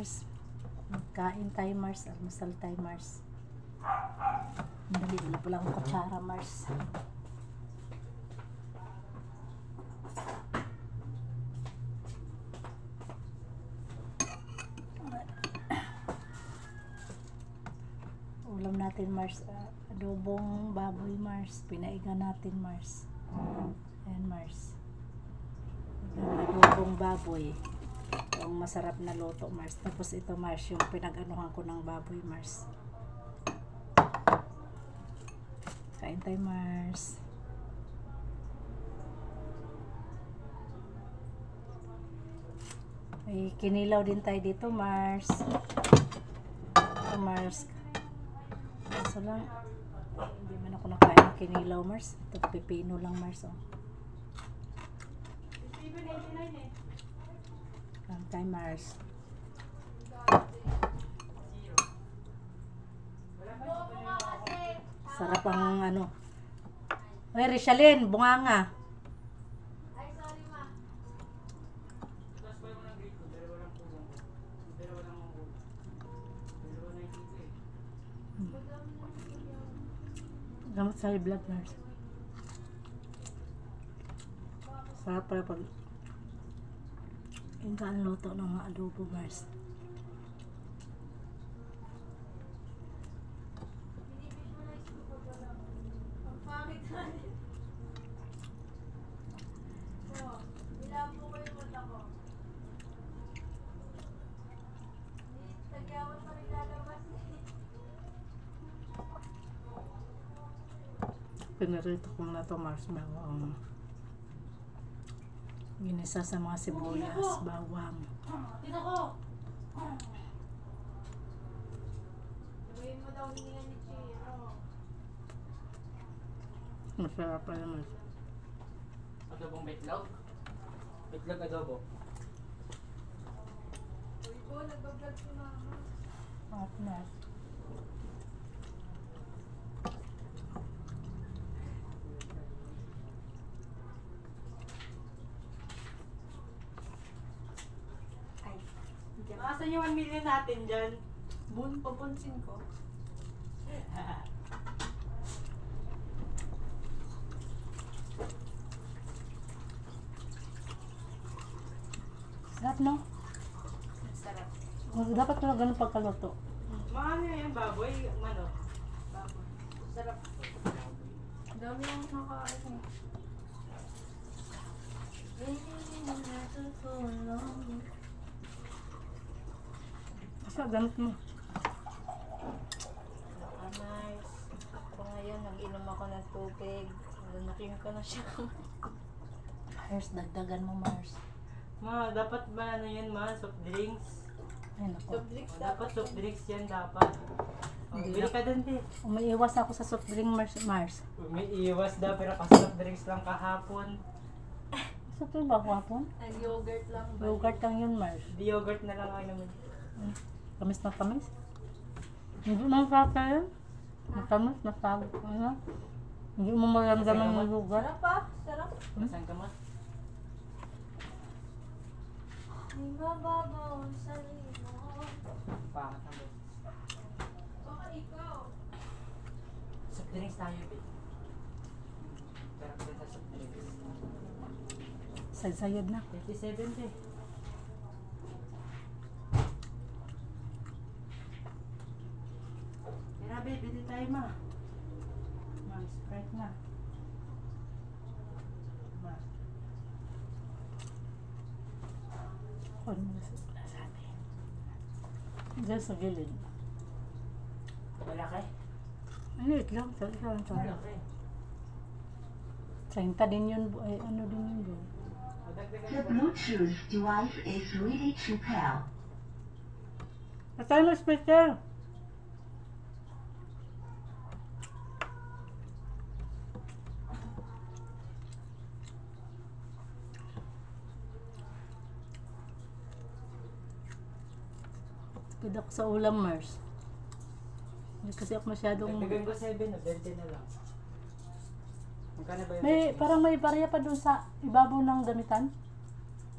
Mars. Kain tayo, Mars. Almusal tayo, Mars. Dali, wala pala akong kutsara, Mars. Ulam natin, Mars. Adobong baboy, Mars. Pinaiga natin, Mars. Ayan, Mars. Adobong baboy. Yung masarap na luto, Mars. Tapos ito, Mars, yung pinag-anuhan ko ng baboy, Mars. Kain tayo, Mars. Ay, kinilaw din tayo dito, Mars. Ito, Mars. Kaso lang, hindi man ako nakain ng kinilaw, Mars. Ito, pipino lang, Mars, oh. Kain tayo, Mars. Sarap ang ano. Ay, Rishalin, bunganga. Ay, sorry ma. Gamot sa high blood, Mars. Sarap pala pag yung kaan luto ng mga adobo, Mars. Pinarito ko na ito, Mars, bawang. Ginisa sa mga sibuyas, bawang. Dito ko! Sabihin mo daw hiningan ni Chiro. Masarap pala, Mars. Adobong betlog? Betlog adobo. Uy po, nagbablog si mama. At Mars. Makasan yung 1 million natin dyan? Papunsin ko. Sarap, no? Sarap. Dapat pala ganun pagkaluto. Mahal yan baboy, mano. Baboy. Sarap. Dami yung nakain. Basta ganun mo. Nice. Ako ngayon, nag-inom ako ng tubig. Nakin ko na siya. Mars, dagdagan mo, Mars. Ma, dapat ba ano yan ma? Soft drinks? Ay, naku. Soft drinks Dapat soft drinks yan dapat. Hindi Bili ka din di. Umiiwas ako sa soft drink, Mars. May iwas daw pero kasi soft drinks lang kahapon. Soft drink ba ako hapon? Nag-yogurt lang ba? Yogurt lang yun, Mars. Di yogurt na lang ay naman. Kamis na kamis. Hindi mo masarap yun. Matamis, masarap. Ano? Hindi mo maramdaman ng yogurt. Sarap pa. Sarap. Saan ka ma? May mababaw sa limon. Pangat ang boses. Baka ikaw. Soft drinks tayo ba? Pero kita sa soft drinks. Sayad na. 57 eh. Grabe, bili tayo ma. Ma, Sprite na. Ma. Ano mo na sa atin? Diyan sa gilid. Malaki? Ano, it lang. Malaki. 30 din yun. Ay, ano din yun, bro? The Bluetooth device is ready to pair. Patay mo, speaker! Pwede ako sa ulam, Mars. Hindi kasi ako masyadong... Dagdagan ko 7 na, 20 na lang. Magkano ba yung May, purchase? parang may barya pa dun sa ibabaw ng damitan.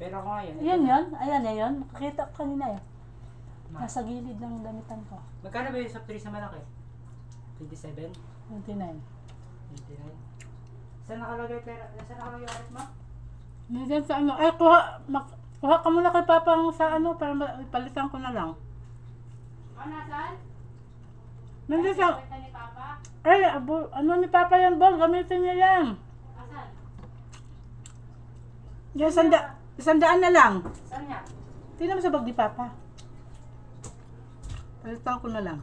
Pero ako ngayon. Ayan yun. Ayan na yun. Nakita ko kanina eh. Nasa gilid ng damitan ko. Magkano ba yung soft drinks na malaki? 27? 29. 29? Saan nakalagay pera? Saan nakalagay wallet mo? Nandiyan sa ano. Ay, kuha ka muna kay Papa sa ano para palitan ko na lang. Nasaan? Nandiyan sa... Kwenta ni Papa? Ay, ano ni Papa yan, Bol? Gamitin niya yan. Asan? Yan, sandaan na lang. Saan niya? Tingnan mo sa bag ni Papa. Palitan ko na lang.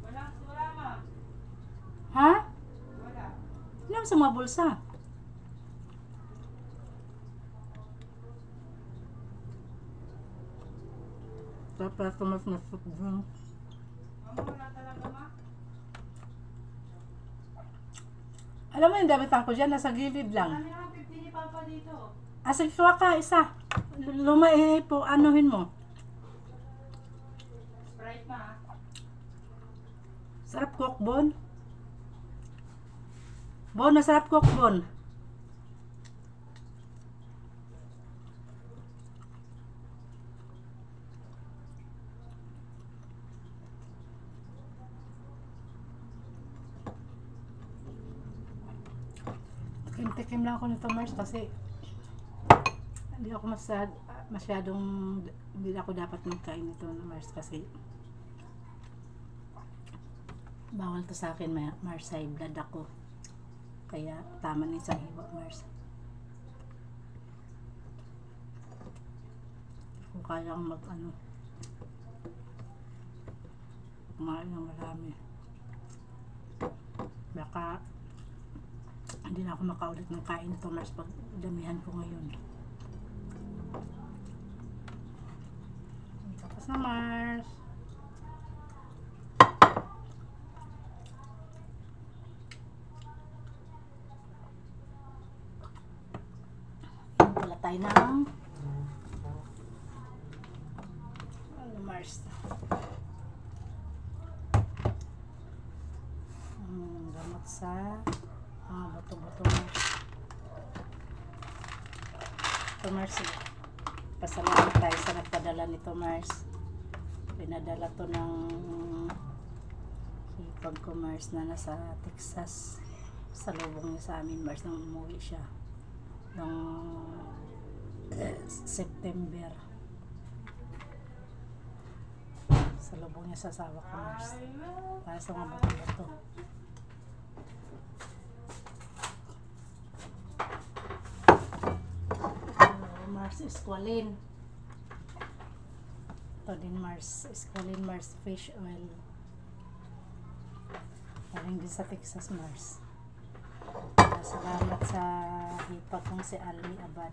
Wala ma. Ha? Wala. Tingnan mo sa mga bulsa. Tapos tumas na soup drink. Wala talaga ma. Alam mo yung damitan ko dyan, nasa gilid lang. Kami naman 50 ni Papa dito. Sige, suwa ka, isa. Lumai po, anuhin mo. Sprite ma. Sarap coke, Bon. Bon, masarap coke, Bon. Tikim lang ako nito, Mars, kasi hindi ako masyadong hindi ako dapat magkain nito, Mars, kasi bawal to sa akin, Mars, high blood ako. Kaya tama na isang hiwa, Mars. Kung kaya akong kumain ng marami. Baka hindi na ako makaulit ng kain nito, Mars, pag damihan ko ngayon. Tapos na, Mars. Yan pala tayo ng Mars. Gamot sa bato-bato, Mars. Ito, Mars, pasalamat tayo sa nagpadala nito, Mars. Pinadala to ng hipag ko, Mars, na nasa Texas. Sa lubong niya sa amin, Mars, nang umuwi siya noong September. Sa lubong niya sa asawa ko, Mars, para sa mga bato-bato. Mars Esqualene. Ito din, Mars Esqualene, Mars fish oil. Galing din sa Texas, Mars. Salamat sa hipag kong si Almi Abad.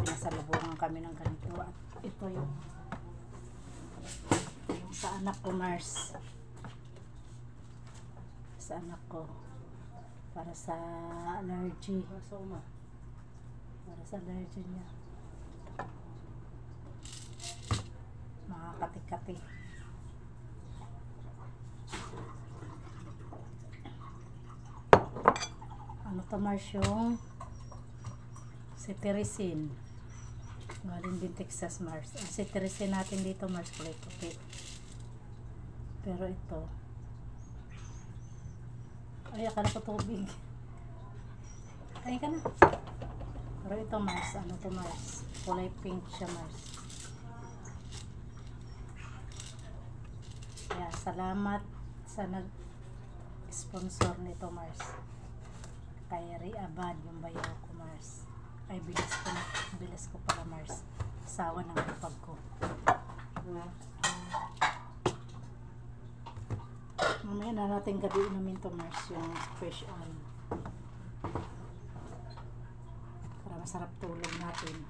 Pinasalubungan kami ng ganito. At ito yung sa anak ko, Mars. Sa anak ko. Para sa allergy. Para sa allergy niya. Mga kati-kati. Ano to, Mars, yung cetirizine. Galing din Texas, Mars. Ang cetirizine natin dito, Mars, puti. Pero ito, ay, akala ko tubig. Ay ka na. Pero ito, Mars, ano to, Mars? Kulay pink siya, Mars. Kaya, salamat sa nag-sponsor nito, Mars. Kay Ri Abad, yung bayaw ko, Mars. Ay, bilis ko pala, Mars. Sawa ng kapag ko. Mamaya na natin gabi inumin to, Mars, yung fish oil. Para masarap tulog natin.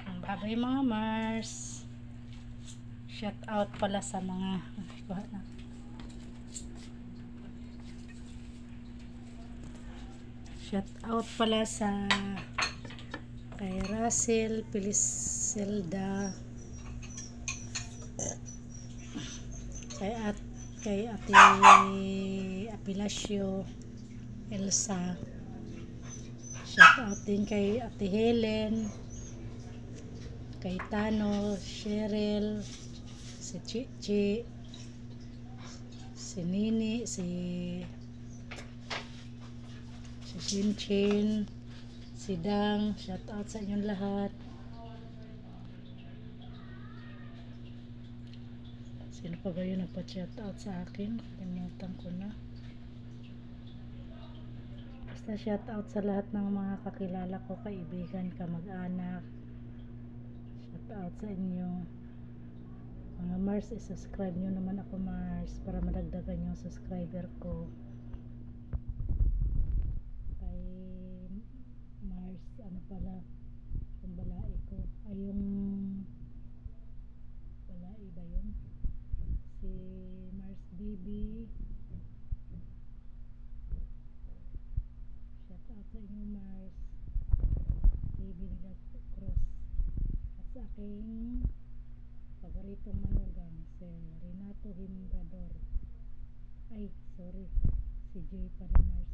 Ang babay, mga Mars. Shout out pala sa mga shout out pala sa kay Russell Piliselda, kay Ate Apilasio Elsa. Shout out din kay Ate Helen, kay Tano, Cheryl, si Chichi, si Nini, si Chinchin, si Dang. Shout out sa inyong lahat. Sino pa ba yun nagpa-shout out sa akin? Kalimutan ko na. Basta shout out sa lahat ng mga kakilala ko, kaibigan, kamag-anak. Shout out sa inyo. Mga Mars, subscribe nyo naman ako Mars para madagdagan yung subscriber ko. Kay Mars, ano pala, yung balai ko, ay yung balai ba yun? Si Mars Bibi. Shout out sa inyo Mars Bibi nila Cruz. At sa aking paboritong manugang, si Renato Himbrador. Ay, sorry, si Jay pala Mars.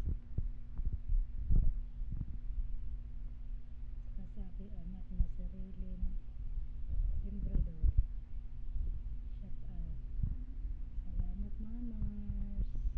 Saka sa aking anak na si Raylene Himbrador.